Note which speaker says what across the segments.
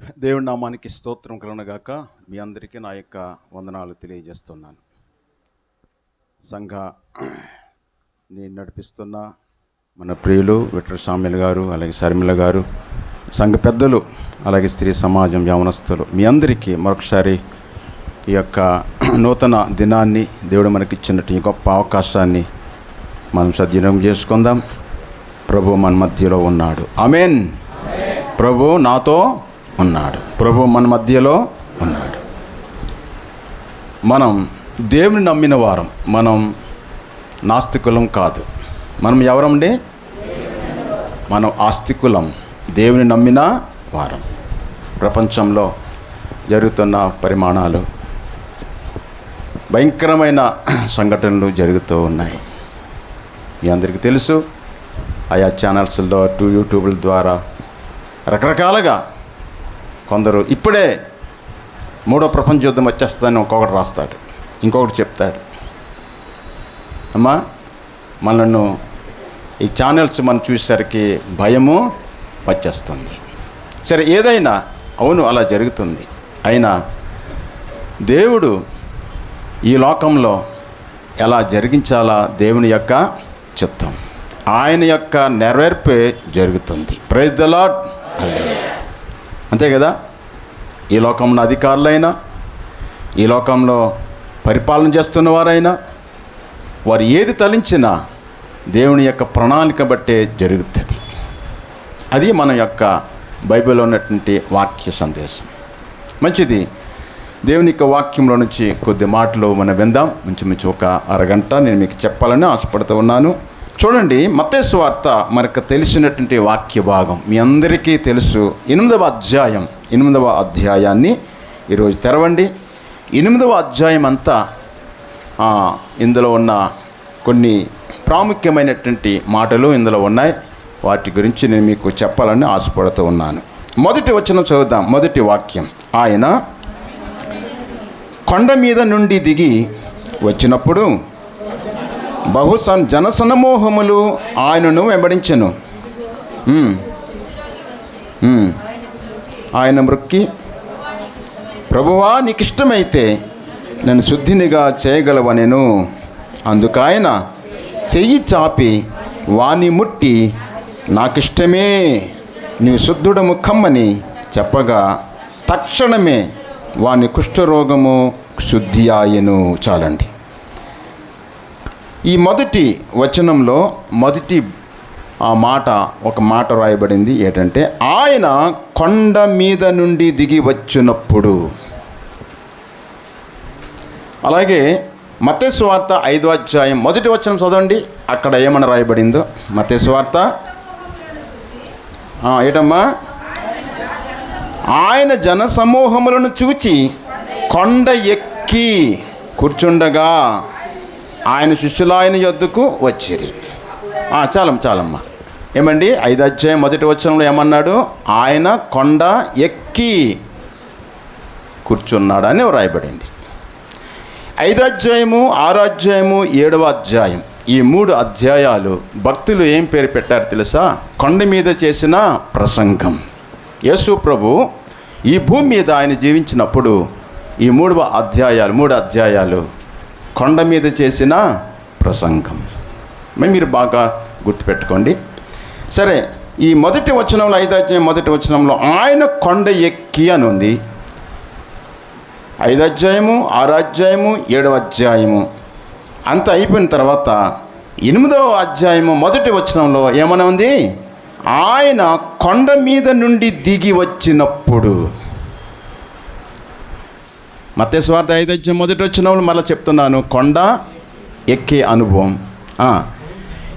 Speaker 1: దేవుడి నామానికి స్తోత్రం కలుగునుగాక. మీ అందరికీ నా యొక్క వందనాలు తెలియజేస్తున్నాను. సంఘ నేను నడిపిస్తున్న మన ప్రియులు విట్ర సామ్యులు గారు, అలాగే శర్మిల గారు, సంఘ పెద్దలు, అలాగే స్త్రీ సమాజం, యవనస్తులు, మీ అందరికీ మరొకసారి ఈ యొక్క నూతన దినాన్ని దేవుడు మనకిచ్చినట్టు ఈ గొప్ప అవకాశాన్ని మనం సద్వినియోగం చేసుకుందాం. ప్రభు మన మధ్యలో ఉన్నాడు. ఆమేన్. ప్రభు నాతో ఉన్నాడు. ప్రభు మన మధ్యలో ఉన్నాడు. మనం దేవుని నమ్మిన వారం. మనం నాస్తికులం కాదు. మనం ఎవరండి? మనం ఆస్తికులం. దేవుని నమ్మిన వారం. ప్రపంచంలో జరుగుతున్న పరిమాణాలు, భయంకరమైన సంఘటనలు జరుగుతూ ఉన్నాయి. మీ అందరికీ తెలుసు. ఆయా ఛానల్స్లో, యూట్యూబ్ల ద్వారా రకరకాలుగా కొందరు ఇప్పుడే మూడో ప్రపంచ యుద్ధం వచ్చేస్తుందని ఒక్కొక్కటి రాస్తాడు, ఇంకొకటి చెప్తాడు. అమ్మా, మనను ఈ ఛానల్స్ మనం చూసేసరికి భయము వచ్చేస్తుంది. సరే, ఏదైనా అవును అలా జరుగుతుంది. అయినా దేవుడు ఈ లోకంలో ఎలా జరిగించాలా దేవుని యొక్క చిత్తం, ఆయన యొక్క నెరవేర్పే జరుగుతుంది. Praise the lord. హల్లెలూయా. అంతే కదా. ఈ లోకంలో అధికారులైనా, ఈ లోకంలో పరిపాలన చేస్తున్న వారైనా, వారు ఏది తలించినా దేవుని యొక్క ప్రణాళిక బట్టే జరుగుతుంది. అది మన యొక్క బైబిల్లో ఉన్నటువంటి వాక్య సందేశం. మంచిది. దేవుని యొక్క వాక్యంలో నుంచి కొద్ది మాటలు మనం విందాం. మంచి ఒక అరగంట నేను మీకు చెప్పాలని ఆశపడుతూ ఉన్నాను. చూడండి, మత్తయి సువార్త మనకు తెలిసినటువంటి వాక్య భాగం మీ అందరికీ తెలుసు. 8వ అధ్యాయాన్ని ఈరోజు తెరవండి. 8వ అధ్యాయం అంతా ఇందులో ఉన్న కొన్ని ప్రాముఖ్యమైనటువంటి మాటలు ఇందులో ఉన్నాయి. వాటి గురించి నేను మీకు చెప్పాలని ఆశపడుతూ ఉన్నాను. మొదటి వచనం చదువుదాం. మొదటి వాక్యం, ఆయన కొండ మీద నుండి దిగి వచ్చినప్పుడు బహు జనసమూహములు ఆయనను వెంబడించెను. ఆయన మ్రొక్కి, ప్రభువా, నీకు ఇష్టమైతే నన్ను శుద్ధినిగా చేయగలవనెను. అందుకైన చెయ్యి చాపి వాని ముట్టి, నాకిష్టమే, నీవు శుద్ధుడము కమ్మని చెప్పగా తక్షణమే వాని కుష్ఠరోగము శుద్ధి ఆయను. చాలండి. ఈ మొదటి వచనంలో మొదటి ఒక మాట రాయబడింది. ఏంటంటే, ఆయన కొండ మీద నుండి దిగి వచ్చినప్పుడు. అలాగే మత్తయి సువార్త 5వ అధ్యాయం మొదటి వచనం చదవండి. అక్కడ ఏమని రాయబడిందో. మత్తయి సువార్త ఏటమ్మా? ఆయన జనసమూహములను చూచి కొండ ఎక్కి కూర్చుండగా ఆయన శిష్యులు ఆయన యొద్దకు వచ్చిరి. చాలమ్మా. ఏమండి, 5వ అధ్యాయం మొదటి వచనంలో ఏమన్నాడు? ఆయన కొండ ఎక్కి కూర్చున్నాడు అని వ్రాయబడింది. 5వ అధ్యాయము, 6వ అధ్యాయము, 7వ అధ్యాయం, ఈ 3 అధ్యాయాలు భక్తులు ఏం పేరు పెట్టారు తెలుసా? కొండ మీద చేసిన ప్రసంగం. యేసు ప్రభు ఈ భూమి మీద ఆయన జీవించినప్పుడు ఈ 3 అధ్యాయాలు కొండ మీద చేసిన ప్రసంగం. మీరు బాగా గుర్తుపెట్టుకోండి. సరే, ఈ మొదటి వచనంలో 5వ అధ్యాయం మొదటి వచనంలో ఆయన కొండ ఎక్కి అని ఉంది. 5వ అధ్యాయము, 6వ అధ్యాయము, 7వ అధ్యాయము అంతా అయిపోయిన తర్వాత 8వ అధ్యాయము మొదటి వచనంలో ఏమని ఉంది? ఆయన కొండ మీద నుండి దిగి వచ్చినప్పుడు. మత్తయి సువార్త 5వ అధ్యాయం మొదటి వచనంలో మళ్ళీ చెప్తున్నాను, కొండ ఎక్కే అనుభవం.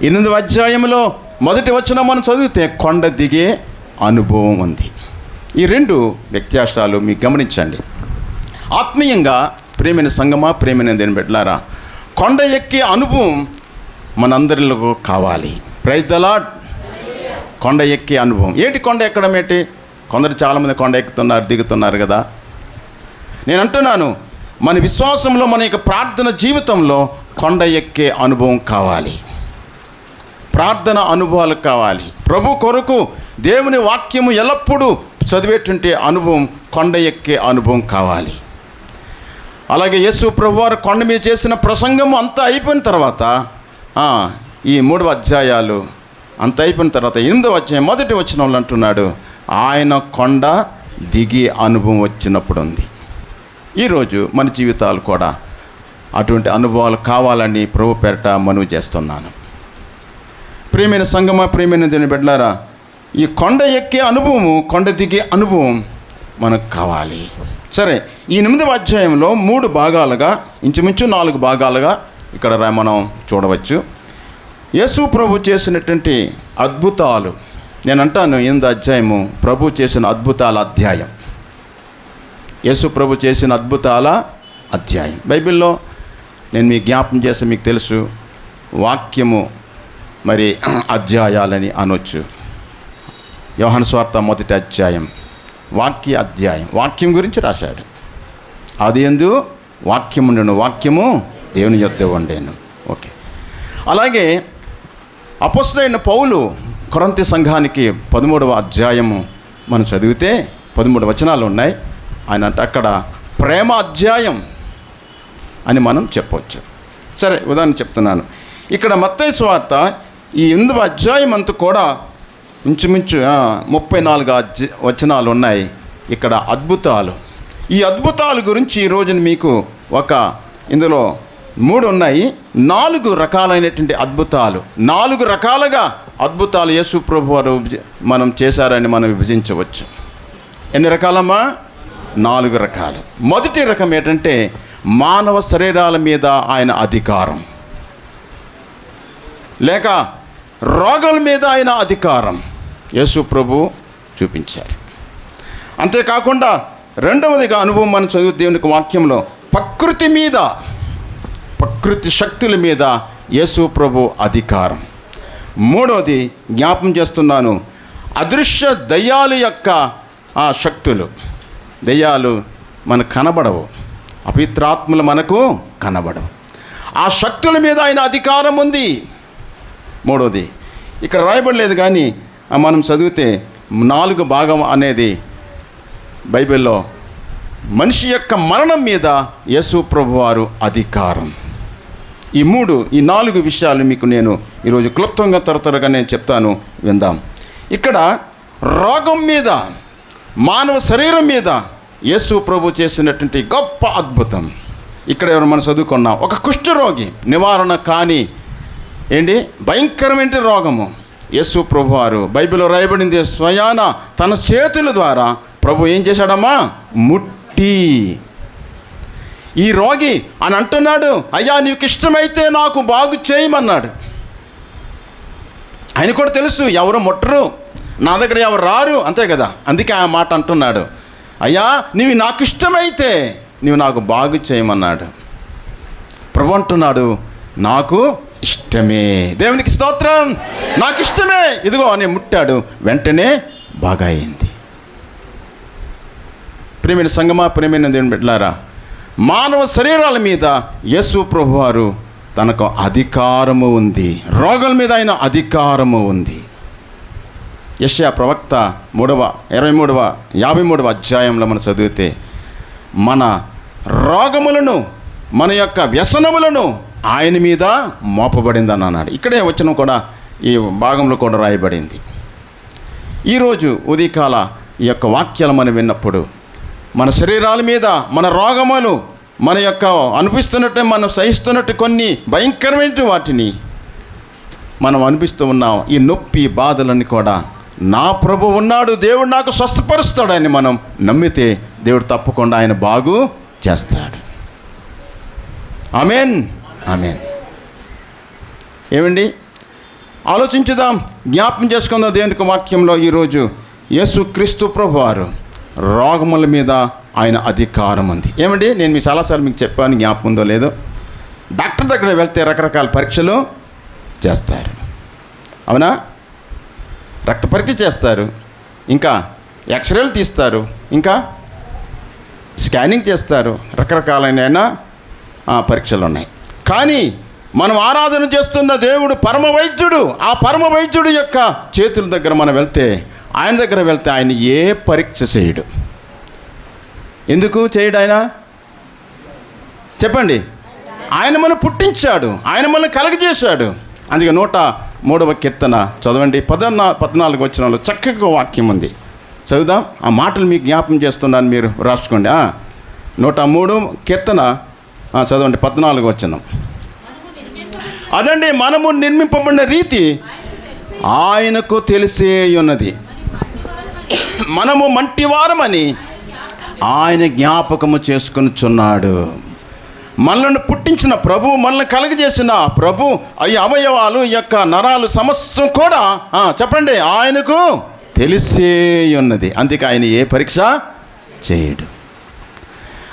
Speaker 1: 8వ అధ్యాయంలో మొదటి వచనం మనం చదివితే కొండ దిగే అనుభవం ఉంది. ఈ 2 వ్యత్యాసాలు మీకు గమనించండి. ఆత్మీయంగా ప్రేమైన సంగమా, ప్రేమైన దేని బిడ్డలారా, కొండ ఎక్కే అనుభవం మనందరిలో కావాలి. Praise the Lord. కొండ ఎక్కే అనుభవం ఏంటి? కొండ ఎక్కడం ఏంటి? కొందరు చాలామంది కొండ ఎక్కుతున్నారు, దిగుతున్నారు కదా. నేను అంటున్నాను, మన విశ్వాసంలో, మన యొక్క ప్రార్థన జీవితంలో కొండ ఎక్కే అనుభవం కావాలి. ప్రార్థన అనుభవాలు కావాలి. ప్రభు కొరకు దేవుని వాక్యము ఎల్లప్పుడూ చదివేటువంటి అనుభవం కొండ ఎక్కే అనుభవం కావాలి. అలాగే యేసు ప్రభువారు కొండ మీద చేసిన ప్రసంగం అంతా అయిపోయిన తర్వాత ఈ 3 అధ్యాయాలు అంత అయిపోయిన తర్వాత 8వ అధ్యాయం మొదటి వచనంలో అంటున్నాడు, ఆయన కొండ దిగి అనుభవం వచ్చినప్పుడు ఉంది. ఈరోజు మన జీవితాలు కూడా అటువంటి అనుభవాలు కావాలని ప్రభు పేరట మనవి చేస్తున్నాను. ప్రియమైన సంగమా, ప్రియమైన దేవుని బిడ్డలారా, ఈ కొండ ఎక్కే అనుభవము, కొండ దిగే అనుభవం మనకు కావాలి. సరే, ఈ 8వ అధ్యాయంలో 3 భాగాలుగా, ఇంచుమించు 4 భాగాలుగా ఇక్కడ మనం చూడవచ్చు. యేసు ప్రభు చేసినటువంటి అద్భుతాలు, నేను అంటాను 8వ అధ్యాయము ప్రభు చేసిన అద్భుతాల అధ్యాయం. యేసు ప్రభు చేసిన అద్భుతాల అధ్యాయం. బైబిల్లో నేను మీకు జ్ఞాపం చేస్తే మీకు తెలుసు, వాక్యము మరి అధ్యాయాలని అనొచ్చు. యోహాను సువార్త 1వ అధ్యాయం వాక్య అధ్యాయం. వాక్యం గురించి రాశాడు. అది యందు వాక్యము ఉండెను, వాక్యము దేవుని యొద్ద ఉండెను. ఓకే. అలాగే అపొస్తలుడైన పౌలు కొరింథీ సంఘానికి 13వ అధ్యాయము మనం చదివితే 13 వచనాలు ఉన్నాయి. ఆయన అంటే అక్కడ ప్రేమ అధ్యాయం అని మనం చెప్పవచ్చు. సరే, ఉదాహరణ చెప్తున్నాను. ఇక్కడ మత్తయి సువార్త ఈ 8వ అధ్యాయం అంతా కూడా ఇంచుమించు 34 వచనాలు ఉన్నాయి. ఇక్కడ అద్భుతాలు. ఈ అద్భుతాల గురించి ఈరోజు మీకు ఇందులో 3 ఉన్నాయి. 4 రకాలైనటువంటి అద్భుతాలు, 4 రకాలుగా అద్భుతాలు యేసు ప్రభు వారు మనం చేశారని మనం విభజించవచ్చు. ఎన్ని రకాలమ్మా? 4 రకాలు. మొదటి రకం ఏంటంటే మానవ శరీరాల మీద ఆయన అధికారం, లేక రోగాల మీద ఆయన అధికారం యేసు ప్రభు చూపించారు. అంతేకాకుండా రెండవదిగా అనుభవం మనం చదువు దేవునికి వాక్యంలో ప్రకృతి మీద, ప్రకృతి శక్తుల మీద యేసు ప్రభు అధికారం. మూడవది జ్ఞాపం చేస్తున్నాను, అదృశ్య దయ్యాల యొక్క శక్తులు. దయ్యాలు మనకు కనబడవు, అపవిత్రాత్మలు మనకు కనబడవు. ఆ శక్తుల మీద ఆయన అధికారం ఉంది. మూడవది ఇక్కడ రాయబడలేదు, కానీ మనం చదివితే 4 భాగం అనేది బైబిల్లో మనిషి యొక్క మరణం మీద యేసు ప్రభువారు అధికారం. ఈ 4 విషయాలు మీకు నేను ఈరోజు క్లుప్తంగా త్వరగా నేను చెప్తాను, విందాం. ఇక్కడ రోగం మీద, మానవ శరీరం మీద యేసు ప్రభు చేసినటువంటి గొప్ప అద్భుతం. ఇక్కడ ఎవరు మనం చదువుకున్నాం, ఒక కుష్ఠరోగి, నివారణ కాని భయంకరమైన రోగము. యేసు ప్రభు వారు బైబిల్లో రాయబడింది, స్వయాన తన చేతుల ద్వారా ప్రభు ఏం చేశాడమ్మా? ముట్టి ఈ రోగి అని అంటున్నాడు, అయ్యా నీకు ఇష్టమైతే నాకు బాగు చేయమన్నాడు. ఆయన కూడా తెలుసు ఎవరు ముట్టరు, నా దగ్గర ఎవరు రారు, అంతే కదా. అందుకే ఆ మాట అంటున్నాడు, అయ్యా నీవు నాకు ఇష్టమైతే నీవు నాకు బాగు చేయమన్నాడు. ప్రభు అంటున్నాడు, నాకు ఇష్టమే. దేవునికి స్తోత్రం. నాకు ఇష్టమే, ఇదిగో అని ముట్టాడు, వెంటనే బాగా అయింది. ప్రియమైన సంగమా, ప్రియమైన దేవుని బిడ్డలారా, మానవ శరీరాల మీద యేసు ప్రభువారు తనకు అధికారము ఉంది. రోగాల మీద ఆయన అధికారము ఉంది. యెషయా ప్రవక్త 53వ అధ్యాయంలో మనం చదివితే మన రోగములను, మన యొక్క వ్యసనములను ఆయన మీద మోపబడిందని అన్నాడు. ఇక్కడే వచనం కూడా ఈ భాగంలో కూడా రాయబడింది. ఈరోజు ఉదయకాల ఈ యొక్క వాక్యాలు మనం విన్నప్పుడు మన శరీరాల మీద మన రోగములు, మన యొక్క అనిపిస్తున్నట్టు, మనం సహిస్తున్నట్టు కొన్ని భయంకరమైన వాటిని మనం అనిపిస్తూ ఉన్నాం. ఈ నొప్పి, బాధలన్నీ కూడా నా ప్రభు ఉన్నాడు, దేవుడు నాకు స్వస్థపరుస్తాడని మనం నమ్మితే దేవుడు తప్పకుండా ఆయన బాగు చేస్తాడు. ఆమేన్, ఆమేన్. ఏమండి, ఆలోచించుదాం, జ్ఞాపం చేసుకుందాం దేవునికి వాక్యంలో. ఈరోజు యేసుక్రీస్తు ప్రభువారు రోగముల మీద ఆయన అధికారం ఉంది. ఏమండి, నేను మీ చాలాసార్లు మీకు చెప్పాను, జ్ఞాపకం ఉందో లేదో. డాక్టర్ దగ్గర వెళ్తే రకరకాల పరీక్షలు చేస్తారు, అవునా? రక్త పరీక్ష చేస్తారు, ఇంకా ఎక్స్రేలు తీస్తారు, ఇంకా స్కానింగ్ చేస్తారు, రకరకాలైన పరీక్షలు ఉన్నాయి. కానీ మనం ఆరాధన చేస్తున్న దేవుడు పరమ వైద్యుడు. ఆ పరమ వైద్యుడు యొక్క చేతుల దగ్గర మనం వెళ్తే ఆయన దగ్గర వెళ్తే ఆయన ఏ పరీక్ష చేయడు. ఎందుకు చేయడు ఆయన? చెప్పండి. ఆయన మనం పుట్టించాడు, ఆయన మనం కలగజేశాడు. అందుకే 103వ కీర్తన చదవండి, 14 వచనంలో చక్కగా వాక్యం ఉంది. చదువుదాం. ఆ మాటలు మీకు జ్ఞాపం చేస్తున్నాను, మీరు రాసుకోండి. 103 కీర్తన చదవండి, 14 వచనం. అదండి, మనము నిర్మింపబడిన రీతి ఆయనకు తెలిసే ఉన్నది. మనము మంటివారమని ఆయన జ్ఞాపకము చేసుకొనుచున్నాడు. మనల్ని పుట్టించిన ప్రభు, మనల్ని కలగజేసిన ప్రభు, ఈ అవయవాలు, ఈ యొక్క నరాలు సమస్తం కూడా చెప్పండి ఆయనకు తెలిసే ఉన్నది. అందుకే ఆయన ఏ పరీక్ష చేయడు.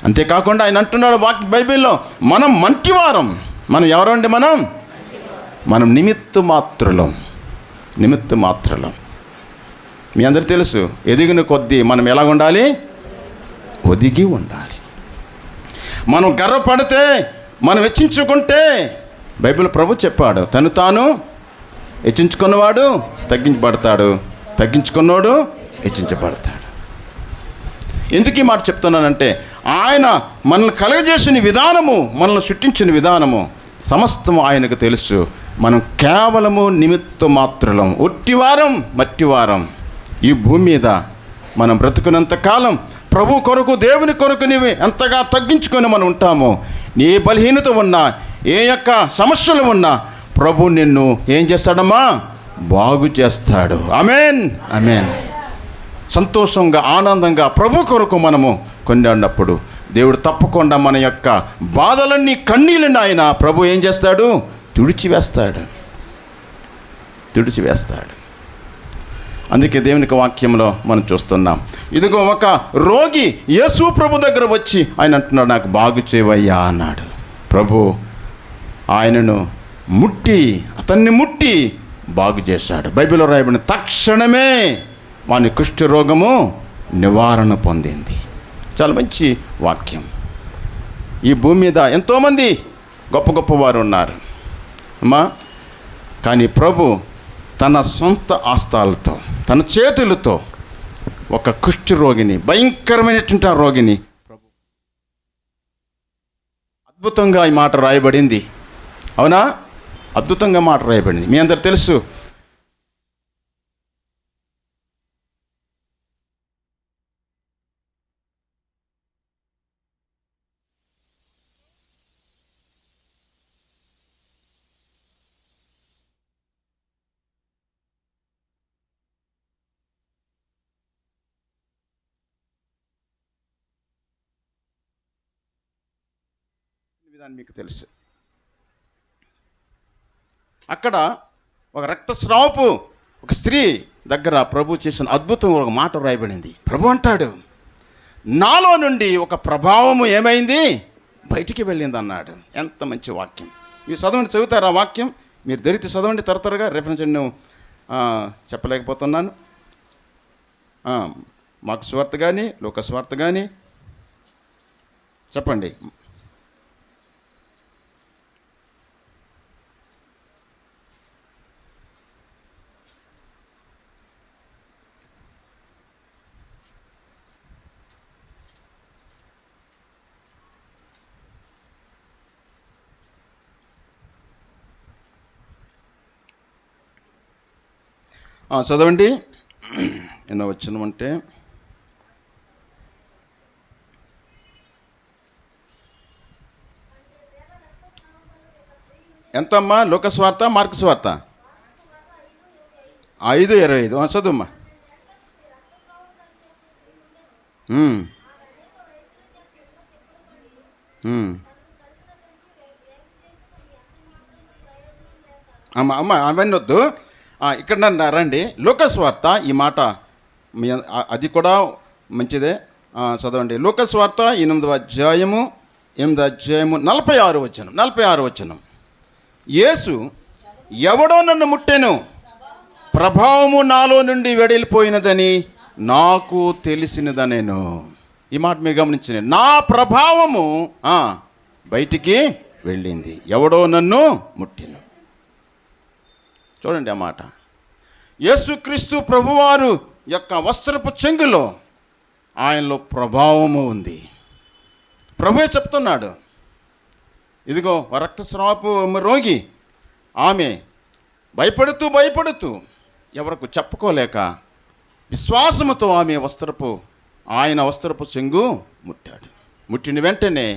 Speaker 1: అంతేకాకుండా ఆయన అంటున్నాడు బైబిల్లో, మనం మంటివారం. మనం ఎవరండి? మనం నిమిత్త మాత్రులం. మీ అందరికీ తెలుసు, ఎదిగిన కొద్దీ మనం ఎలా ఉండాలి? ఒదిగి ఉండాలి. మనం గర్వపడితే, మనం హెచ్చించుకుంటే, బైబిల్ ప్రభు చెప్పాడు, తను తాను హెచ్చించుకున్నవాడు తగ్గించబడతాడు, తగ్గించుకున్నవాడు హెచ్చించబడతాడు. ఎందుకు ఈ మాట చెప్తున్నానంటే, ఆయన మనల్ని కలగజేసిన విధానము, మనల్ని సృష్టించిన విధానము సమస్తము ఆయనకు తెలుసు. మనం కేవలము నిమిత్త మాత్రులం, ఒట్టివారం, మట్టివారం. ఈ భూమి మీద మనం బ్రతుకున్నంత కాలం ప్రభు కొరకు, దేవుని కొరకు నీవు ఎంతగా తగ్గించుకొని మనం ఉంటామో, నీ బలహీనత ఉన్నా, ఏ యొక్క సమస్యలు ఉన్నా, ప్రభు నిన్ను ఏం చేస్తాడమ్మా? బాగు చేస్తాడు. ఆమేన్, ఆమేన్. సంతోషంగా, ఆనందంగా ప్రభు కొరకు మనము కొన్నప్పుడు దేవుడు తప్పకుండా మన యొక్క బాధలన్నీ, కన్నీళ్ళని ఆయన ప్రభు ఏం చేస్తాడు? తుడిచివేస్తాడు. అందుకే దేవునికి వాక్యంలో మనం చూస్తున్నాం. ఇదిగో ఒక రోగి యేసు ప్రభు దగ్గర వచ్చి ఆయన అంటున్నాడు, నాకు బాగు చేయవయ్యా అన్నాడు. ప్రభు ఆయనను అతన్ని ముట్టి బాగు చేశాడు. బైబిల్లో రాయబడిన తక్షణమే వాని కుష్ఠ రోగము నివారణ పొందింది. చాలా మంచి వాక్యం. ఈ భూమి మీద ఎంతోమంది గొప్ప గొప్పవారు ఉన్నారు అమ్మా, కానీ ప్రభు తన సొంత ఆస్తాలతో, తన చేతులతో ఒక కుష్ఠ రోగిని, భయంకరమైనటువంటి ఆ రోగిని ప్రభు అద్భుతంగా ఈ మాట రాయబడింది. అవునా? అద్భుతంగా మాట రాయబడింది. మీ అందరు తెలుసు, విధానం మీకు తెలుసు. అక్కడ ఒక రక్తస్రావపు ఒక స్త్రీ దగ్గర ప్రభు చేసిన అద్భుతం ఒక మాట రాయబడింది. ప్రభు అంటాడు, నాలో నుండి ఒక ప్రభావము ఏమైంది? బయటికి వెళ్ళింది అన్నాడు. ఎంత మంచి వాక్యం. మీరు చదువుతారా వాక్యం? మీరు దొరికితే చదవండి త్వరగా. రేపటి నేను చెప్పలేకపోతున్నాను. మాకు స్వార్థ కానీ, లోక స్వార్థ కానీ చెప్పండి. చదవండి. ఎన్నో వచ్చినమంటే ఎంతమ్మా? లోక స్వార్థ, మార్కు స్వార్థ 5:25. చదువుమ్మా. అమ్మ అవన్నీ వద్దు, ఇక్కడ నన్ను రండి. లోకస్వార్త ఈ మాట అది కూడా మంచిదే. చదవండి. లోకస్వార్త 8వ అధ్యాయము 46 వచనం. యేసు, ఎవడో నన్ను ముట్టెను, ప్రభావము నాలో నుండి వెడలిపోయినదని నాకు తెలిసినదనేను. ఈ మాట మీరు గమనించండి. నా ప్రభావము బయటికి వెళ్ళింది, ఎవడో నన్ను ముట్టెను. చూడండి ఆ మాట. యేసుక్రీస్తు ప్రభువారు యొక్క వస్త్రపు చెంగులో ఆయనలో ప్రభావము ఉంది. ప్రభువే చెప్తున్నాడు, ఇదిగో రక్తస్రావపు రోగి ఆమె భయపడుతూ ఎవరికి చెప్పుకోలేక విశ్వాసముతో ఆమె ఆయన వస్త్రపు చెంగు ముట్టాడు. ముట్టిన వెంటనే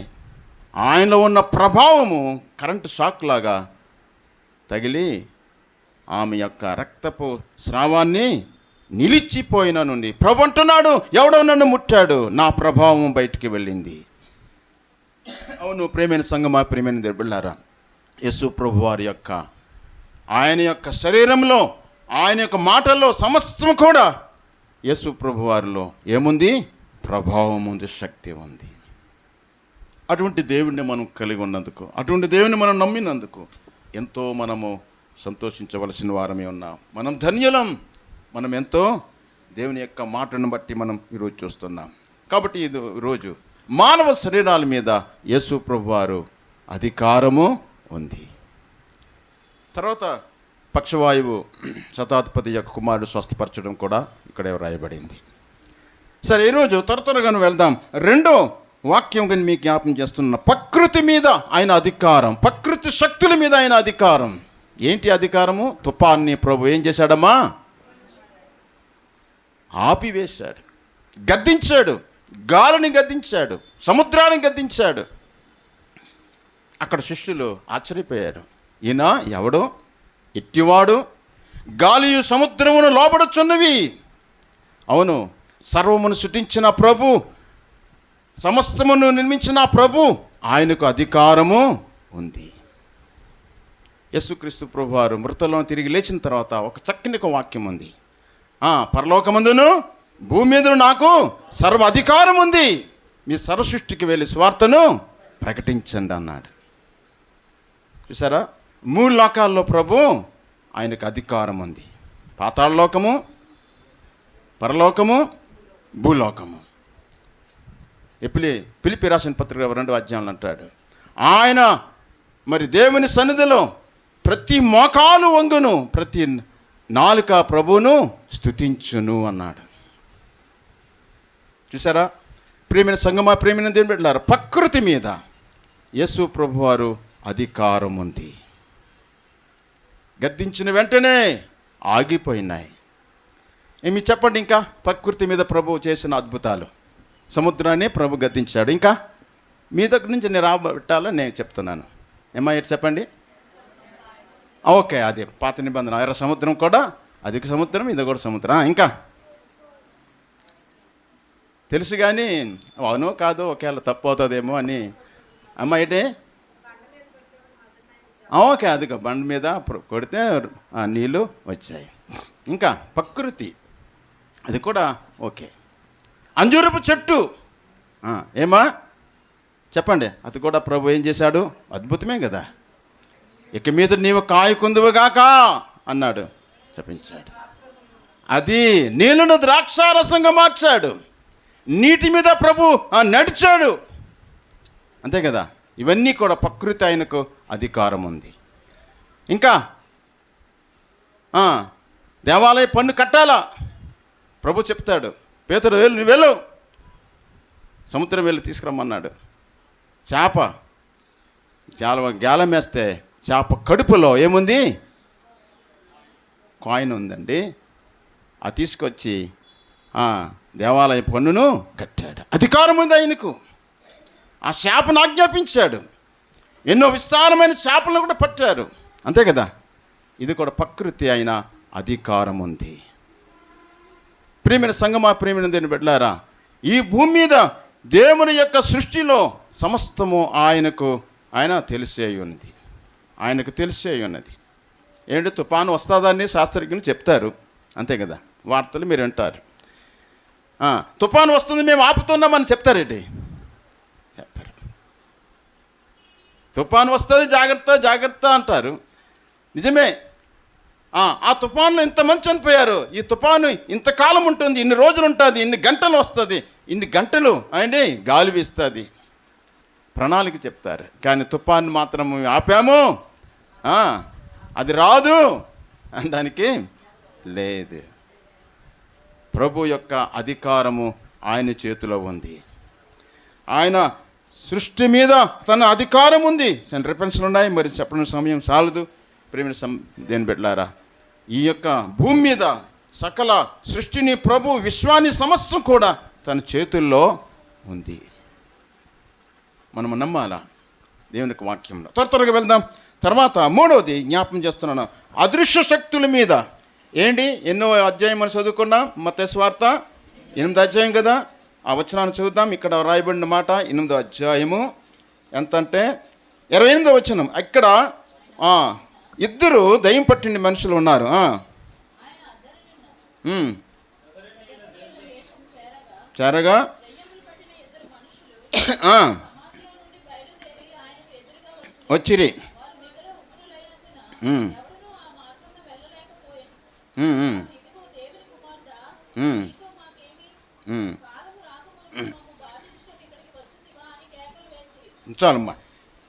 Speaker 1: ఆయనలో ఉన్న ప్రభావము కరెంటు షాక్ లాగా తగిలి ఆమె యొక్క రక్తపు స్రావాన్ని నిలిచిపోయిన నుండి ప్రభు అంటున్నాడు, ఎవడో నన్ను ముట్టాడు, నా ప్రభావం బయటికి వెళ్ళింది. అవును ప్రేమైన సంగమా, ప్రేమైన బిడ్డలారా, యేసు ప్రభు వారి యొక్క ఆయన యొక్క శరీరంలో, ఆయన యొక్క మాటల్లో సమస్తం కూడా యేసు ప్రభు వారిలో ఏముంది? ప్రభావం ఉంది, శక్తి ఉంది. అటువంటి దేవుణ్ణి మనం కలిగి ఉన్నందుకు, అటువంటి దేవుని మనం నమ్మినందుకు ఎంతో మనము సంతోషించవలసిన వారమే ఉన్నాం. మనం ధన్యులం. మనం ఎంతో దేవుని యొక్క మాటను బట్టి మనం ఈరోజు చూస్తున్నాం. కాబట్టి ఈరోజు మానవ శరీరాల మీద యేసు ప్రభు వారు అధికారము ఉంది. తర్వాత పక్షవాయువు శతాధిపతి యొక్క కుమారుడు స్వస్థపరచడం కూడా ఇక్కడే వ్రాయబడింది. సరే, ఈరోజు త్వరగాను వెళ్దాం. రెండో వాక్యం కానీ మీకు జ్ఞాపం చేస్తున్న, ప్రకృతి మీద ఆయన అధికారం, ప్రకృతి శక్తుల మీద ఆయన అధికారం. ఏంటి అధికారము? తుఫాన్ని ప్రభు ఏం చేశాడమ్మా? ఆపివేశాడు, గద్దించాడు, గాలిని గద్దించాడు, సముద్రాన్ని గద్దించాడు. అక్కడ శిష్యులు ఆశ్చర్యపోయాడు, ఈయన ఎవడు? ఎట్టివాడు, గాలియు సముద్రమును లోబడుచున్నవి. అవును, సర్వమును సృష్టించిన ప్రభు, సమస్తమును నిర్మించిన ప్రభు, ఆయనకు అధికారము ఉంది. యేసుక్రీస్తు ప్రభు వారు మృతుల్లో తిరిగి లేచిన తర్వాత ఒక చక్కని వాక్యం ఉంది, పరలోకమందును భూమి మీద నాకు సర్వ అధికారం ఉంది, మీ సర్వ సృష్టికి వెళ్ళి స్వార్థను ప్రకటించండి అన్నాడు. చూసారా, 3 లోకాల్లో ప్రభు ఆయనకు అధికారం ఉంది. పాతాళలోకము, పరలోకము, భూలోకము. ఫిలిప్పీ రాసిన పత్రిక 2వ అధ్యాయంలో అంటాడు, ఆయన మరి దేవుని సన్నిధిలో ప్రతి మోకాలు వంగును, ప్రతి నాలుక ప్రభువును స్తుతించును అన్నాడు. చూసారా, ప్రేమైన సంగమా, ప్రేమైన దేవుని బిడ్డలారా, ప్రకృతి మీద యేసు ప్రభు వారు అధికారం ఉంది. గద్దించిన వెంటనే ఆగిపోయినాయి. ఏమి చెప్పండి ఇంకా ప్రకృతి మీద ప్రభు చేసిన అద్భుతాలు? సముద్రాన్ని ప్రభు గద్దించాడు. ఇంకా మీ దగ్గర నుంచి నేను రాబట్టాలని నేను చెప్తున్నాను. ఏమయ్యేది చెప్పండి? ఓకే, అదే పాత నిబంధన, ఎర్ర సముద్రం కూడా అధిక సముద్రం, ఇది కూడా సముద్రం. ఇంకా తెలుసు కానీ అవునో కాదో ఒకవేళ తప్పు అవుతుందేమో అని. అమ్మ ఏంటి? ఓకే, అది బండ మీద కొడితే నీళ్ళు వచ్చాయి. ఇంకా ప్రకృతి అది కూడా ఓకే. అంజూరపు చెట్టు ఏమా చెప్పండి, అది కూడా ప్రభు ఏం చేశాడు? అద్భుతమే కదా. ఇక మీద నీవు కాయకుందువుగాక అన్నాడు, చెప్పించాడు. అది నీళ్ళను ద్రాక్షారసంగా మార్చాడు. నీటి మీద ప్రభు నడిచాడు, అంతే కదా. ఇవన్నీ కూడా ప్రకృతి ఆయనకు అధికారం ఉంది. ఇంకా దేవాలయ పన్ను కట్టాలా? ప్రభు చెప్తాడు, పేతురు నువ్వు వెళ్ళు, సముద్రం వెళ్ళి తీసుకురమ్మన్నాడు. చేప గాలం వేస్తే చేప కడుపులో ఏముంది? కాయిన్ ఉందండి. అది తీసుకొచ్చి దేవాలయ పన్నును కట్టాడు. అధికారం ఉంది ఆయనకు. ఆ చేపను ఆజ్ఞాపించాడు. ఎన్నో విస్తారమైన చేపలను కూడా పట్టారు, అంతే కదా. ఇది కూడా ప్రకృతి అయిన అధికారం ఉంది. ప్రియమైన సంగమా, ప్రియమైన దేవుని బిడ్డలారా, ఈ భూమి మీద దేవుని యొక్క సృష్టిలో సమస్తము ఆయన తెలిసే ఉన్నది. ఆయనకు తెలిసే ఉన్నది. ఏంటి? తుఫాను వస్తుందని శాస్త్రజ్ఞులు చెప్తారు, అంతే కదా. వార్తలు మీరు వింటారు. తుఫాను వస్తుంది, మేము ఆపుతున్నామని చెప్తారేంటి? చెప్పారు. తుఫాను వస్తుంది, జాగ్రత్త జాగ్రత్త అంటారు, నిజమే. ఆ తుఫాన్లో ఇంతమంది చనిపోయారు. ఈ తుఫాను ఇంతకాలం ఉంటుంది, ఇన్ని రోజులు ఉంటుంది, ఇన్ని గంటలు వస్తుంది, ఇన్ని గంటలు అండి గాలి వీస్తుంది, ప్రణాళిక చెప్తారు. కానీ తుఫాను మాత్రం ఆపాము, అది రాదు అనడానికి లేదు. ప్రభు యొక్క అధికారము ఆయన చేతిలో ఉంది. ఆయన సృష్టి మీద తన అధికారం ఉంది. రిఫరెన్స్లు ఉన్నాయి, మరి చెప్పడం సమయం చాలదు. ప్రేమ దేని పెట్టారా, ఈ యొక్క భూమి మీద సకల సృష్టిని, ప్రభు విశ్వాన్ని సమస్తం కూడా తన చేతుల్లో ఉంది. మనము నమ్మాలా దేవునికి వాక్యంలో. త్వరగా వెళ్దాం. తర్వాత మూడవది జ్ఞాపం చేస్తున్నాను, అదృశ్య శక్తుల మీద. ఏంటి, ఎన్నో అధ్యాయం మనం చదువుకున్నాం. మత్తయి సువార్త 8వ అధ్యాయం కదా, ఆ వచనాన్ని చదువుదాం. ఇక్కడ రాయబడిన మాట 8వ అధ్యాయము ఎంత అంటే 28వ వచనం. ఇక్కడ ఇద్దరు దయ్యం పట్టిన మనుషులు ఉన్నారు. చేరగా వచ్చిరి. చాలమ్మా,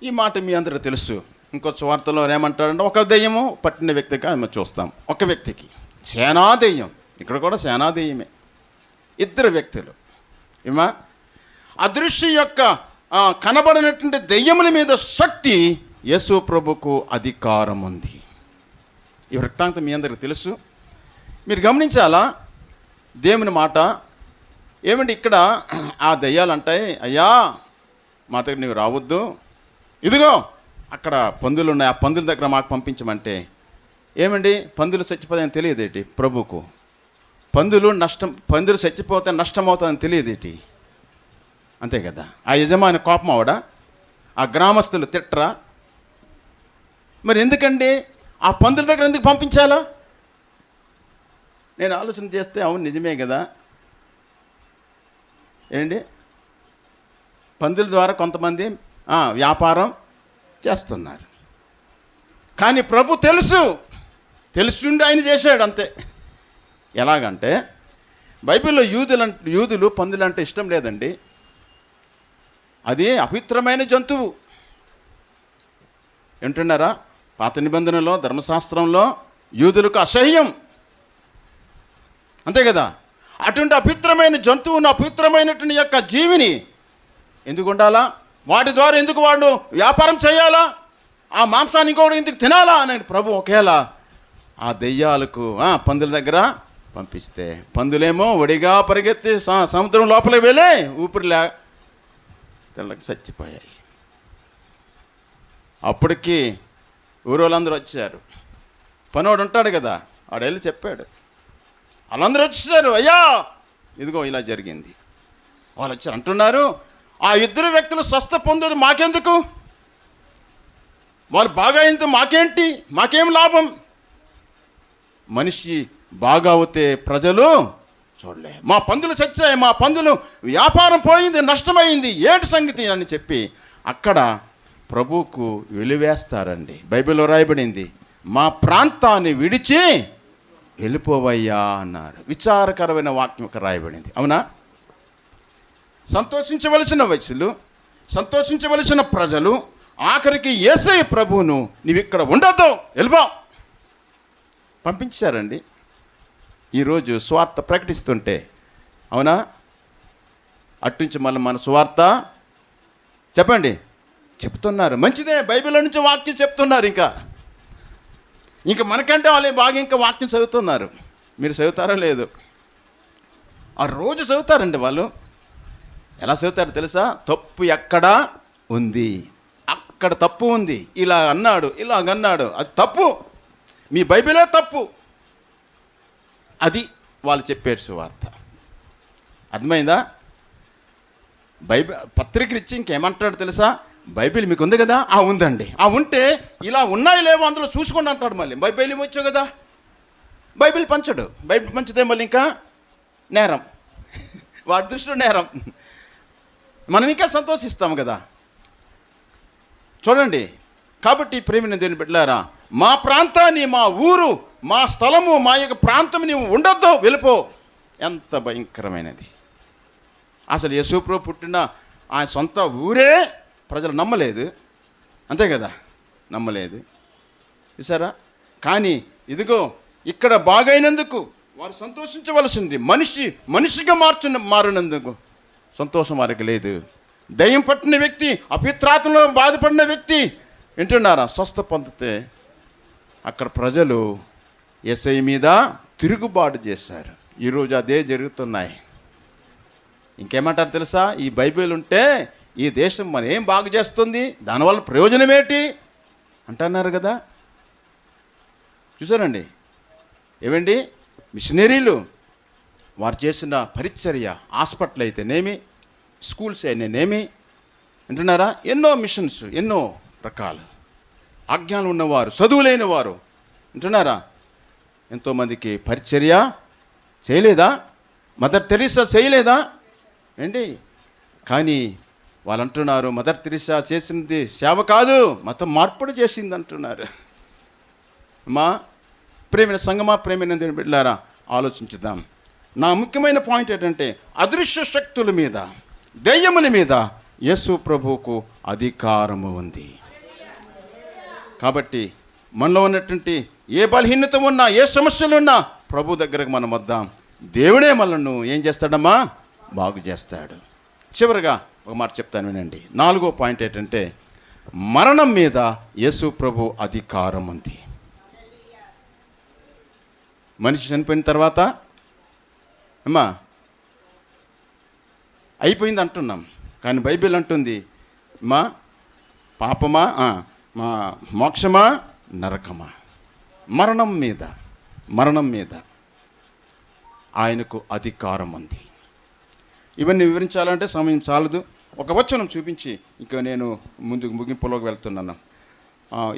Speaker 1: ఈ మాట మీ అందరూ తెలుసు. ఇంకో వార్తలో ఏమంటాడంటే, ఒక దెయ్యము పట్టిన వ్యక్తికి మనం చూస్తాం. ఒక వ్యక్తికి సేనా దెయ్యం, ఇక్కడ కూడా సేనా దెయ్యమే. ఇద్దరు వ్యక్తులు ఏమా, అదృశ్య యొక్క కనబడినటువంటి దెయ్యముల మీద శక్తి యేసు ప్రభుకు అధికారం ఉంది. ఈ వృత్తాంతం మీ అందరికీ తెలుసు. మీరు గమనించాలా దేవుని మాట. ఏమండి, ఇక్కడ ఆ దెయ్యాలు అంటాయి, అయ్యా మా దగ్గర నీవు రావద్దు, ఇదిగో అక్కడ పందులు ఉన్నాయి, ఆ పందుల దగ్గర మాకు పంపించమంటే. ఏమండి, పందులు చచ్చిపోతాయని తెలియదేటి ప్రభుకు? పందులు చచ్చిపోతే నష్టం అవుతుందని తెలియదేటి? అంతే కదా. ఆ యజమాని కోపం అవడా? ఆ గ్రామస్తులు తిట్టరా? మరి ఎందుకండి ఆ పందుల దగ్గర ఎందుకు పంపించాలో? నేను ఆలోచన చేస్తే అవును నిజమే కదా. ఏంటి, పందుల ద్వారా కొంతమంది వ్యాపారం చేస్తున్నారు. కానీ ప్రభు తెలుసుండి ఆయన చేశాడు అంతే. ఎలాగంటే బైబిల్లో యూదులు పందులంటే ఇష్టం లేదండి. అది అపవిత్రమైన జంతువు. వింటున్నారా? పాత నిబంధనలో ధర్మశాస్త్రంలో యూదులకు అసహ్యం, అంతే కదా. అటువంటి అపవిత్రమైన జంతువును, అపవిత్రమైనటువంటి యొక్క జీవిని ఎందుకు ఉండాలా? వాటి ద్వారా ఎందుకు వాడు వ్యాపారం చేయాలా? ఆ మాంసాన్ని ఇంకొకటి ఎందుకు తినాలా అని ప్రభు ఒకేలా ఆ దెయ్యాలకు పందుల దగ్గర పంపిస్తే, పందులేమో ఒడిగా పరిగెత్తి సముద్రం లోపలికి వెళ్ళి ఊపిరిలే తెల్లకి చచ్చిపోయాయి. అప్పటికి ఊరోళ్ళందరూ వచ్చారు. పనోడు ఉంటాడు కదా, వాడు వెళ్ళి చెప్పాడు. వాళ్ళందరూ వచ్చేసారు, అయ్యా ఇదిగో ఇలా జరిగింది. వాళ్ళు వచ్చారు, అంటున్నారు, ఆ ఇద్దరు వ్యక్తులు స్వస్థ పొందారు, మాకెందుకు? వాళ్ళు బాగా అయింది మాకేంటి? మాకేం లాభం? మనిషి బాగా అవుతే ప్రజలు చూడలే, మా పందులు చచ్చాయి, మా పందులు వ్యాపారం పోయింది, నష్టమైంది, ఏంటి సంగతి అని చెప్పి అక్కడ ప్రభువుకు వెలివేస్తారండి. బైబిల్లో రాయబడింది, మా ప్రాంతాన్ని విడిచి వెళ్ళిపోవయ్యా అన్నారు. విచారకరమైన వాక్యం రాయబడింది, అవునా? సంతోషించవలసిన వయసులు, సంతోషించవలసిన ప్రజలు ఆఖరికి యేసయ్య ప్రభువును నీవు ఇక్కడ ఉండొద్దు, వెళ్ళిపో పంపించారండి. ఈరోజు స్వార్థ ప్రకటిస్తుంటే, అవునా, అట్నుంచి మళ్ళీ మన స్వార్థ చెప్పండి చెప్తున్నారు. మంచిదే, బైబిల్ నుంచి వాక్యం చెప్తున్నారు. ఇంకా మనకంటే వాళ్ళే బాగా ఇంకా వాక్యం చదువుతున్నారు. మీరు చదువుతారో లేదు? ఆ రోజు చదువుతారండి వాళ్ళు. ఎలా చదువుతారు తెలుసా? తప్పు ఎక్కడ ఉంది, అక్కడ తప్పు ఉంది, ఇలా అన్నాడు, ఇలాగన్నాడు, అది తప్పు, మీ బైబిలే తప్పు. అది వాళ్ళు చెప్పారు సువార్త. అర్థమైందా? బైబిల్ పత్రికలు ఇచ్చి ఇంకేమంటాడు తెలుసా? బైబిల్ మీకు ఉంది కదా? ఉందండి. ఉంటే ఇలా ఉన్నాయి లేవో అందులో చూసుకోండి అంటాడు. మళ్ళీ బైబిల్ ఇవ్వచ్చు కదా, బైబిల్ పంచడు. బైబిల్ పంచితే మళ్ళీ ఇంకా నేరం, వాడి దృష్టిలో నేరం. మనం ఇంకా సంతోషిస్తాం కదా. చూడండి, కాబట్టి ప్రేమిని దేవుని బిడ్డలారా, మా ప్రాంతాన్ని, మా ఊరు, మా స్థలము, మా యొక్క ప్రాంతం నీవు ఉండొద్దు, వెళ్ళిపో. ఎంత భయంకరమైనది. అసలు యేసుప్రభు పుట్టిన ఆ సొంత ఊరే ప్రజలు నమ్మలేదు, అంతే కదా, నమ్మలేదు. చూసారా? కానీ ఇదిగో ఇక్కడ బాగైనందుకు వారు సంతోషించవలసింది. మనిషిగా మారినందుకు సంతోషం వారికి లేదు. దయ్యం పట్టిన వ్యక్తి, అపిత్రాత్మలో బాధపడిన వ్యక్తి వింటున్నారా, స్వస్థ పొందితే అక్కడ ప్రజలు యేసయ్య మీద తిరుగుబాటు చేశారు. ఈరోజు అదే జరుగుతున్నాయి. ఇంకేమంటారు తెలుసా, ఈ బైబిల్ ఉంటే ఈ దేశం మనం ఏం బాగు చేస్తుంది, దానివల్ల ప్రయోజనం ఏంటి అంటున్నారు కదా. చూసారండి ఏమండి, మిషనరీలు వారు చేసిన పరిచర్య, హాస్పిటల్ అయితేనేమి, స్కూల్స్ అయితేనేమి వింటున్నారా, ఎన్నో మిషన్స్, ఎన్నో రకాలు. ఆజ్ఞాలు ఉన్నవారు, చదువులేని వారు వింటున్నారా, ఎంతోమందికి పరిచర్య చేయలేదా? మదర్ తెరీసా చేయలేదా ఏంటి? కానీ వాళ్ళు అంటున్నారు మదర్ తెరీసా చేసింది సేవ కాదు, మతం మార్పిడి చేసింది అంటున్నారు. మా ప్రేమైన సంగమా, ప్రేమైన దేవుని బిడ్డలారా, ఆలోచించుదాం. నా ముఖ్యమైన పాయింట్ ఏంటంటే, అదృశ్య శక్తుల మీద, దెయ్యముల మీద యేసు ప్రభువుకు అధికారము ఉంది. కాబట్టి మనలో ఉన్నటువంటి ఏ బలహీనత ఉన్నా, ఏ సమస్యలు ఉన్నా ప్రభు దగ్గరకు మనం వద్దాం. దేవుడే మనల్ని ఏం చేస్తాడమ్మా, బాగు చేస్తాడు. చివరిగా ఒక మాట చెప్తాను వినండి. 4వ పాయింట్ ఏంటంటే, మరణం మీద యేసు ప్రభు అధికారం ఉంది. మనిషి చనిపోయిన తర్వాత అమ్మా అయిపోయింది అంటున్నాం, కానీ బైబిల్ అంటుంది మా పాపమా, మా మోక్షమా, నరకమా. మరణం మీద ఆయనకు అధికారం ఉంది. ఇవన్నీ వివరించాలంటే సమయం చాలదు. ఒక వచనం చూపించి ఇంకా నేను ముందుకు ముగింపులోకి వెళ్తున్నాను.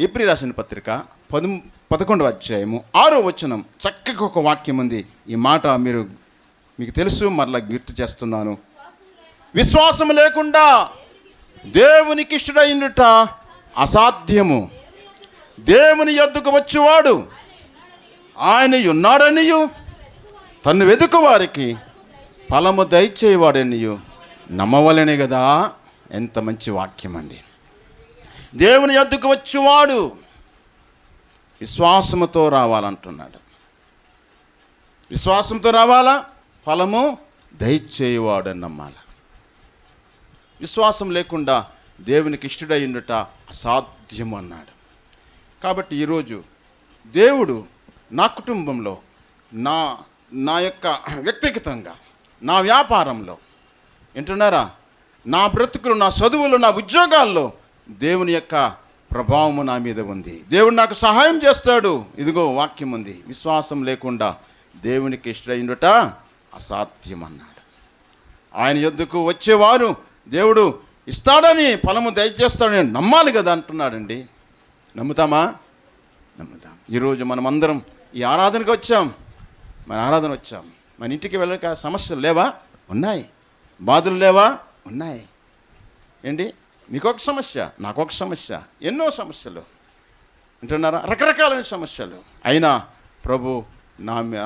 Speaker 1: ఎబ్రీ రాసిన పత్రిక 11వ అధ్యాయము 6వ వచనం, చక్కగా ఒక వాక్యం ఉంది. ఈ మాట మీకు తెలుసు, మరలా గుర్తు చేస్తున్నాను. విశ్వాసం లేకుండా దేవునికి ఇష్టడైనట అసాధ్యము. దేవుని యొద్దకు వచ్చేవాడు ఆయన ఉన్నాడనియు, తన్ను వెదుకు వారికి ఫలము దయచేవాడనియు నమ్మవలనే కదా. ఎంత మంచి వాక్యం అండి. దేవుని యొద్దకు వచ్చేవాడు విశ్వాసముతో రావాలంటున్నాడు. విశ్వాసంతో రావాలా, ఫలము దయచేవాడని నమ్మాలి. విశ్వాసం లేకుండా దేవునికి ఇష్టడై ఉండుట అసాధ్యం అన్నాడు. కాబట్టి ఈరోజు దేవుడు నా కుటుంబంలో, నా యొక్క వ్యక్తిగతంగా, నా వ్యాపారంలో వింటున్నారా, నా బ్రతుకులు, నా చదువులు, నా ఉద్యోగాల్లో దేవుని యొక్క ప్రభావము నా మీద ఉంది. దేవుడు నాకు సహాయం చేస్తాడు. ఇదిగో వాక్యం ఉంది. విశ్వాసం లేకుండా దేవునికి ఇష్టడైండుట అసాధ్యం అన్నాడు. ఆయన యొద్దకు వచ్చేవారు దేవుడు ఇస్తాడని, ఫలము దయచేస్తాడని నమ్మాలి కదా అంటున్నాడండి. నమ్ముతామా? నమ్ముతాం. ఈరోజు మనం అందరం ఈ ఆరాధనకు వచ్చాం. మన ఇంటికి వెళ్ళక సమస్యలు లేవా? ఉన్నాయి. బాధలు లేవా? ఉన్నాయి. ఏంటి, మీకొక సమస్య, నాకొక సమస్య, ఎన్నో సమస్యలు అంటున్నారా, రకరకాలైన సమస్యలు. అయినా ప్రభు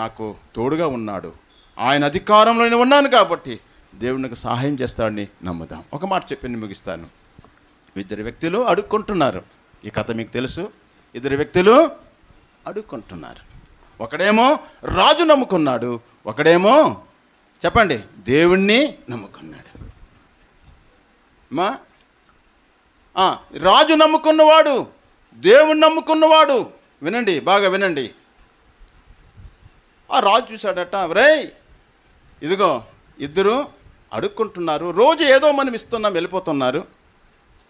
Speaker 1: నాకు తోడుగా ఉన్నాడు. ఆయన అధికారంలో నేను ఉన్నాను కాబట్టి దేవుడు నాకు సహాయం చేస్తాడని నమ్ముదాం. ఒక మాట చెప్పి ముగిస్తాను. 2 వ్యక్తులు అడుక్కుంటున్నారు. ఈ కథ మీకు తెలుసు. 2 వ్యక్తులు అడుక్కుంటున్నారు. ఒకడేమో రాజు నమ్ముకున్నాడు, ఒకడేమో చెప్పండి దేవుణ్ణి నమ్ముకున్నాడు. రాజు నమ్ముకున్నవాడు, దేవుణ్ణి నమ్ముకున్నవాడు, వినండి, బాగా వినండి. ఆ రాజు చూశాడట, రేయ్ ఇదిగో 2 అడుక్కుంటున్నారు, రోజు ఏదో మనం ఇస్తున్నాం, వెళ్ళిపోతున్నారు.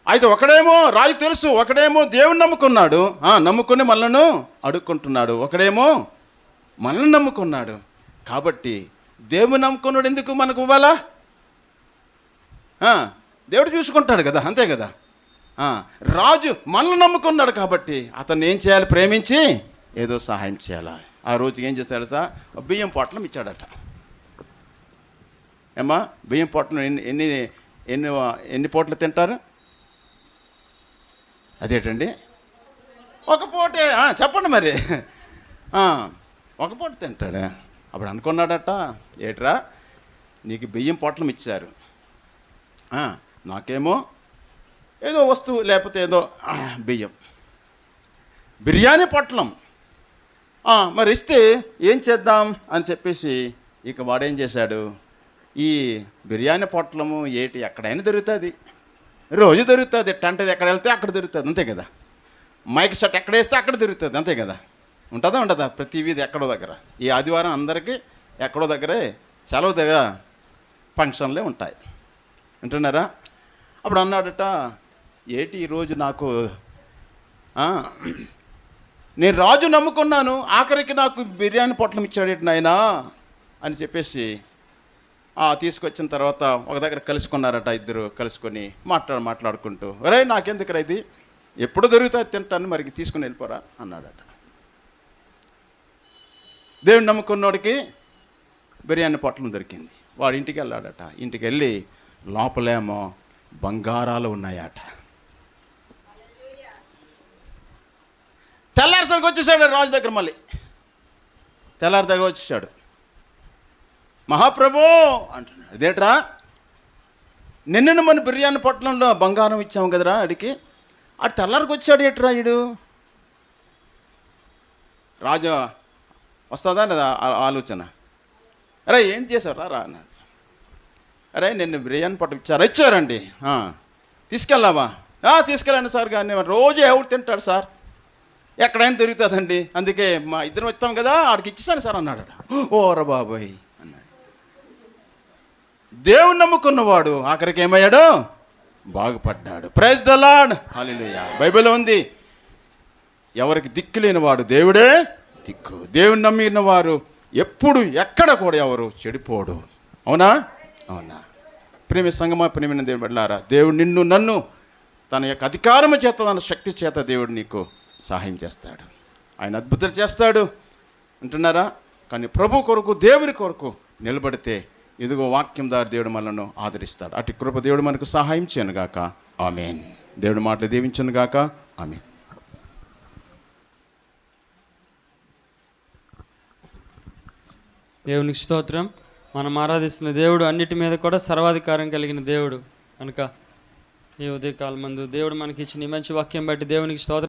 Speaker 1: అయితే ఒకడేమో రాజు తెలుసు, ఒకడేమో దేవుణ్ణి నమ్ముకున్నాడు, నమ్ముకుని మనలను అడుక్కుంటున్నాడు. ఒకడేమో మనల్ని నమ్ముకున్నాడు. కాబట్టి దేవుని నమ్ముకున్నాడు ఎందుకు మనకు ఇవ్వాలా? దేవుడు చూసుకుంటాడు కదా, అంతే కదా. రాజు మనల్ని నమ్ముకున్నాడు కాబట్టి అతన్ని ఏం చేయాలి? ప్రేమించి ఏదో సహాయం చేయాలి. ఆ రోజుకి ఏం చేస్తాడు సార్? బియ్యం పొట్లం ఇచ్చాడట. ఏమ్మా, బియ్యం పొట్లం ఎన్ని పూటలు తింటారు? అదేటండి, ఒక పూటే. చెప్పండి మరి. ఒక పూట తింటాడా? అప్పుడు అనుకున్నాడట, ఏట్రా నీకు బియ్యం పొట్లం ఇచ్చారు, నాకేమో ఏదో వస్తువు, లేకపోతే ఏదో బియ్యం. బిర్యానీ పొట్లం మరి ఇస్తే ఏం చేద్దాం అని చెప్పేసి ఇక వాడేం చేశాడు, ఈ బిర్యానీ పొట్లము ఏటి ఎక్కడైనా దొరుకుతుంది, రోజు దొరుకుతుంది, టంటది ఎక్కడ వెళ్తే అక్కడ దొరుకుతుంది, అంతే కదా. మైక్ షర్ట్ ఎక్కడ వేస్తే అక్కడ దొరుకుతుంది, అంతే కదా. ఉంటుందా ప్రతి వీధి ఎక్కడో దగ్గర. ఈ ఆదివారం అందరికీ ఎక్కడో దగ్గరే సెలవు దగ్గర ఫంక్షన్లే ఉంటాయి, వింటున్నారా. అప్పుడు అన్నాడట, ఏటి ఈరోజు నాకు నేను రాజు నమ్ముకున్నాను, ఆఖరికి నాకు బిర్యానీ పొట్లం ఇచ్చాడేటి నాయనా అని చెప్పేసి తీసుకొచ్చిన తర్వాత ఒక దగ్గర కలుసుకున్నారట. ఇద్దరు కలుసుకొని మాట్లాడుకుంటూ, ఒరే నాకెందుకురా ఇది, ఎప్పుడు దొరుకుతుంది తింటాను, మరి తీసుకుని వెళ్ళిపోరా అన్నాడట. దేవుని నమ్ముకున్నోడికి బిర్యానీ పొట్లం దొరికింది. వాడు ఇంటికి వెళ్ళాడట. ఇంటికి వెళ్ళి లోపలేమో బంగారాలు ఉన్నాయట. తెల్లారిసరికి వచ్చేసాడు రాజు దగ్గర. మళ్ళీ తెల్లారి దగ్గర వచ్చేసాడు. మహాప్రభు అంటున్నాడు, ఇదేట్రా నిన్న మన బిర్యానీ పొట్లంలో బంగారం ఇచ్చాము కదరా అడికి, అటు తెల్లారికి వచ్చాడు ఏట్రా ఈడు. రాజు వస్తుందా లేదా ఆలోచన, అరే ఏం చేశారు రా అన్నాడు. అరే నిన్ను బిర్యానీ పొట్లం ఇచ్చారండి, తీసుకెళ్ళావా, తీసుకెళ్ళండి సార్, కానీ రోజు ఎవరు తింటాడు సార్, ఎక్కడైనా దొరుకుతుందండి, అందుకే మా ఇద్దరం వచ్చాం కదా ఆడికి ఇచ్చేసాను సార్ అన్నాడట. ఓరా బాబాయ్ అన్నాడు. దేవుని నమ్ముకున్నవాడు ఆఖరికి ఏమయ్యాడు, బాగుపడ్డాడు. ప్రైజ్ ద లార్డ్, హల్లెలూయా. బైబిల్లో ఉంది, ఎవరికి దిక్కు లేనివాడు దేవుడే దిక్కు. దేవుని నమ్మిన వారు ఎప్పుడు ఎక్కడ కూడా ఎవరు చెడిపోడు. అవునా అవునా. ప్రేమ సంగమా, ప్రేమైన దేవుడు బిడ్డలారా, దేవుడు నిన్ను నన్ను తన యొక్క అధికారము చేత, తన శక్తి చేత దేవుడు నీకు సహాయం చేస్తాడు. ఆయన అద్భుతాలు చేస్తాడు, అంటున్నారా. కానీ ప్రభు కొరకు, దేవుని కొరకు నిలబడితే ఇదిగో వాక్యం ద్వారా దేవుడు మనల్ని ఆదరిస్తాడు. అటు కృప దేవుడు మనకు సహాయం చేయను గాక. ఆమేన్. దేవుడి మాటలు దీవించను గాక. ఆమేన్.
Speaker 2: దేవునికి స్తోత్రం. మనం ఆరాధిస్తున్న దేవుడు అన్నిటి మీద కూడా సర్వాధికారం కలిగిన దేవుడు కనుక ఈ ఉదయకాలం మందు దేవుడు మనకి ఇచ్చిన ఈ మంచి వాక్యం బట్టి దేవునికి స్తోత్రం.